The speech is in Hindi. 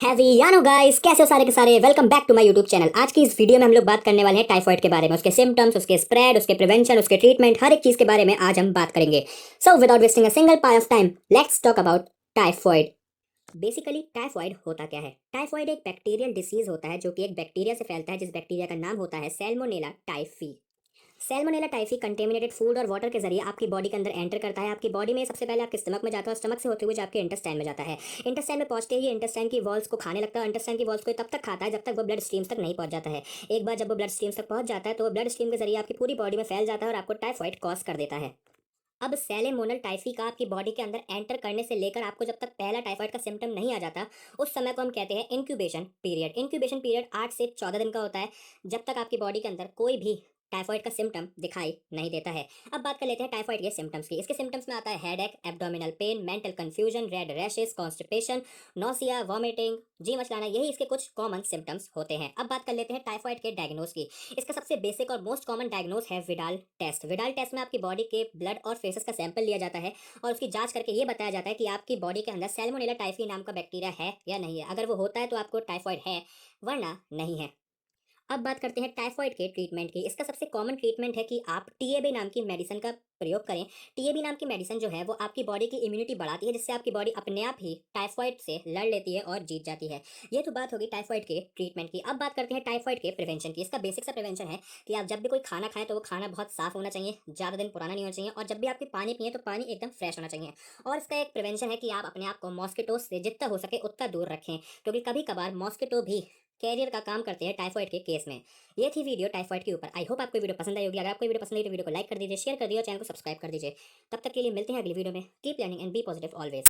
हैवी यानो गाइस, कैसे हो सारे के सारे। Welcome back to my YouTube channel. आज की इस वीडियो में हम लोग बात करने वाले हैं टाइफाइड के बारे में, उसके सिम्टम्स, उसके स्प्रेड, उसके प्रिवेंशन, उसके ट्रीटमेंट, हर एक चीज के बारे में आज हम बात करेंगे। So without wasting a single part of time, let's talk about typhoid. Basically typhoid होता क्या है? टाइफाइड एक बैक्टीरियल डिसीज होता है जो कि एक बैक्टीरिया से फैलता है, जिस बैक्टीरिया का नाम होता है Salmonella typhi. Salmonella typhi contaminated food और वाटर के जरिए आपकी बॉडी के अंदर एंटर करता है। आपकी बॉडी में सबसे पहले आपके स्टमक में जाता है और स्टमक से होते हुए जो आपके इंटेस्टाइन में जाता है। इंटेस्टाइन में पहुंचते ही इंटेस्टाइन की वॉल्स को खाने लगता है। इंटेस्टाइन की वॉल्स को तब तक खाता है जब तक वो ब्लड स्ट्रीम्स तक नहीं पहुंच जाता है। एक बार जब वो ब्लड स्ट्रीम्स तक पहुंच जाता है तो वो ब्लड स्ट्रीम के जरिए आपकी पूरी बॉडी में फैल जाता है और आपको टाइफाइड कॉज कर देता है। अब सैलेमोनल टाइफी का आपकी बॉडी के अंदर एंटर करने से लेकर आपको जब तक पहला टाइफाइड का सिम्टम नहीं आ जाता, उस समय को हम कहते हैं इंक्यूबेशन पीरियड। इंक्यूबेशन पीरियड 8 से 14 दिन का होता है, जब तक आपकी बॉडी के अंदर कोई भी टाइफाइड का सिम्टम दिखाई नहीं देता है। अब बात कर लेते हैं टाइफाइड के सिम्टम्स की। इसके सिम्टम्स में आता है headache, abdominal pain, mental confusion, red rashes, constipation, nausea, vomiting, जी मचलाना, यही इसके कुछ कॉमन सिम्टम्स होते हैं। अब बात कर लेते हैं टाइफाइड के डायग्नोज की। इसका सबसे बेसिक और मोस्ट कॉमन डायग्नोज है विडाल टेस्ट। विडाल टेस्ट में आपकी बॉडी के ब्लड और फेसेस का सैंपल लिया जाता है और उसकी जांच करके ये बताया जाता है कि आपकी बॉडी के अंदर सैल्मोनेला टाइफी नाम का बैक्टीरिया है या नहीं है। अगर वो होता है तो आपको टाइफाइड है, वरना नहीं है। अब बात करते हैं टाइफाइड के ट्रीटमेंट की। इसका सबसे कॉमन ट्रीटमेंट है कि आप टीएबी नाम की मेडिसिन का प्रयोग करें। टीएबी नाम की मेडिसिन जो है वो आपकी बॉडी की इम्यूनिटी बढ़ाती है, जिससे आपकी बॉडी अपने आप ही टाइफाइड से लड़ लेती है और जीत जाती है। ये तो बात होगी टाइफाइड के ट्रीटमेंट की। अब बात करते हैं टाइफाइड के प्रिवेंशन की। इसका बेसिक सा प्रिवेंशन है कि आप जब भी कोई खाना खाएं तो वो खाना बहुत साफ होना चाहिए, ज़्यादा दिन पुराना नहीं होना चाहिए, और जब भी आपकी पानी पिए तो पानी एकदम फ्रेश होना चाहिए। और इसका एक प्रिवेंशन है कि आप अपने आप को मॉस्किटो से जितना हो सके उतना दूर रखें, क्योंकि कभी कभार मॉस्किटो भी कैरियर का काम करते हैं टाइफाइड के केस में। ये थी वीडियो टाइफाइड के ऊपर। आई होप आपको वीडियो पसंद आई होगी। अगर आपको वीडियो पसंद आई तो वीडियो को लाइक कर दीजिए, शेयर कर दीजिए और चैनल को सब्सक्राइब कर दीजिए। तब तक के लिए मिलते हैं अगली वीडियो में। Keep learning and be positive always.